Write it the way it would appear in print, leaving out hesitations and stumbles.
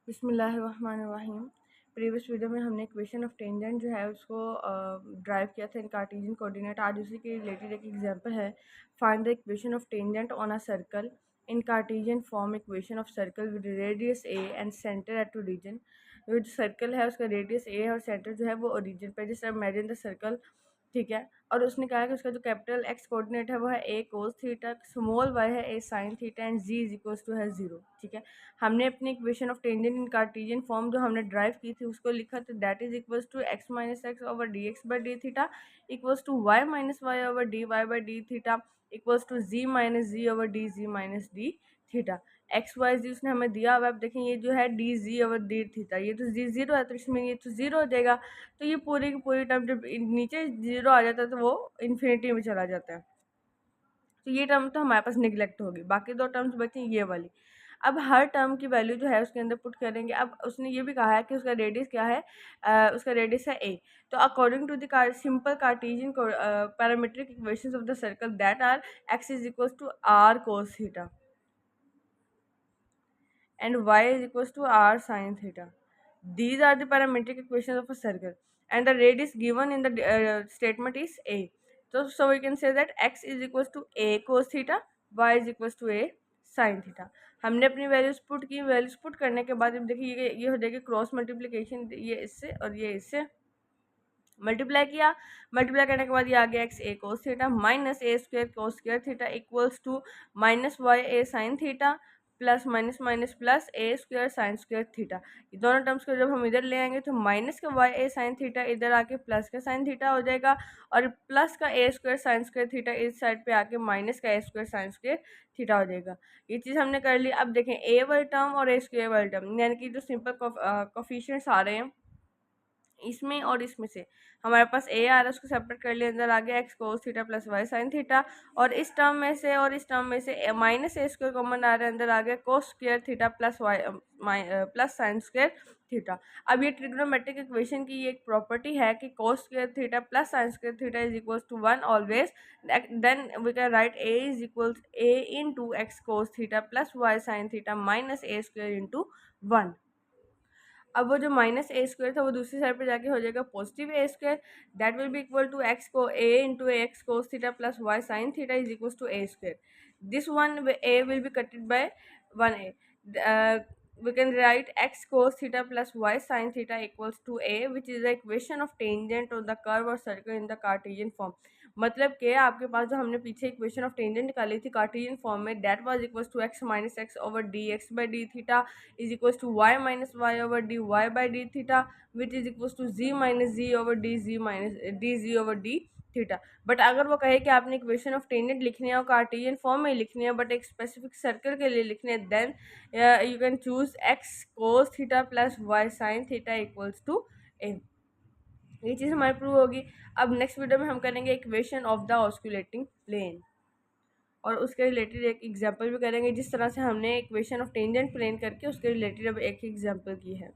बिस्मिल्लाहिर्रहमानिर्रहीम। Previous video में हमने इक्वेशन ऑफ टेंजेंट जो है उसको ड्राइव किया था इन कार्टेशियन कोऑर्डिनेट। आज उसी के रिलेटेड एक एग्जांपल है। Find the equation of tangent on a circle in Cartesian form. Equation of circle with radius A and centre at origin. जो सर्कल है उसका रेडियस ए है और सेंटर जो है वो ओरिजिन पे। जैसे इमेजिन द सर्कल, ठीक है। और उसने कहा कि उसका जो कैपिटल एक्स कोऑर्डिनेट है वो है a cos theta, small y है a sine theta and z is equals to है 0, ठीक है। हमने अपनी equation of tangent in Cartesian form जो हमने ड्राइव की थी उसको लिखा था that is equals to x minus x over d x by d theta equals to y minus y over d y by d theta equals to ji minus ji over d g minus d theta. X y z उसने हमें दिया हुआ है। अब देखें ये जो है D g over d theta, ये तो जी जीरो है तो इसमें ये तो जीरो हो जाएगा। तो ये पूरी की पूरी टर्म जब नीचे जीरो आ जाता है तो वो इन्फिनिटी में चला जाता है। तो ये टर्म तो हमारे पास निगलेक्ट होगी, बाकी दो टर्म्स बची ये वाली। अब हर टर्म की वैल्यू जो है उसके अंदर पुट करेंगे। अब उसने ये भी कहा है कि उसका रेडियस क्या है, उसका रेडियस है ए। तो according to the simple Cartesian parametric equations of the circle that are x is equals to r cos theta and y is equals to r sin theta. These are the parametric equations of a circle and the radius given in the statement is a. So we can say that x is equals to a cos theta, y is equals to a sin theta. हमने अपनी values put की। Values put करने के बाद अब देखिए ये हो जाएगी क्रॉस मल्टीप्लिकेशन, ये इससे और ये इससे मल्टीप्लाई किया। मल्टीप्लाई करने के बाद ये आ गया x a cos theta minus a square cos square theta equals to minus y a sine theta plus minus minus plus a square sine square theta. ये दोनों टर्म्स को जब हम इधर ले आएंगे तो माइनस का वाई ए साइन थीटा इधर आके प्लस का साइन थीटा हो जाएगा और प्लस का ए स्क्वायर साइन स्क्वायर थीटा इस साइड पे आके माइनस का ए स्क्वायर साइन स्क्वायर थीटा हो जाएगा। ये चीज़ हमने कर ली। अब देखें ए वाली टर्म और ए स्क्वायर वाली टर्म यानी कि जो सिंपल कोफिशिएंट्स आ रहे हैं इसमें और इसमें से हमारे पास ए आ रहा है, उसको सेपरेट कर लिया। अंदर आ गया x cos theta plus y sine theta और इस टर्म में से और इस टर्म में से माइनस ए स्क्वायर कॉमन आ रहा है। अंदर आ गया cos square theta plus y plus sine square theta. अब ये ट्रिग्नोमेट्रिक इक्वेशन की ये एक प्रॉपर्टी है कि cos square theta plus sine square theta is equals to 1 always. Then we can write a is equals a into x cos theta plus y sine theta minus a square into 1। अब वो जो minus a square था वो दूसरी side पे जाके हो जाएगा positive a square. That will be equal to x को a into x cos theta plus y sine theta is equal to a square. This one a will be cutted by 1 a. We can write x cos theta plus y sin theta equals to a, which is the equation of tangent of the curve or circle in the Cartesian form. मतलब कि आपके पास जो हमने पीछे equation of tangent निकाली थी Cartesian form में, that was equals to x minus x over d x by d theta is equals to y minus y over d y by d theta which is equals to ji minus ji over d g minus d g over d theta. But अगर वो कहे कि आपने equation of tangent लिखनी है और Cartesian form में लिखनी है बट एक स्पेसिफिक सर्कल के लिए लिखनी है, then you can choose x cos theta plus y sine theta equals to a. ये चीज़ हमारी प्रूव होगी। अब नेक्स्ट वीडियो में हम करेंगे equation of the osculating plane और उसके रिलेटेड एक एग्जांपल भी करेंगे, जिस तरह से हमने इक्वेशन ऑफ टेंजेंट प्लेन करके उसके रिलेटेड अब एक एग्जांपल की है।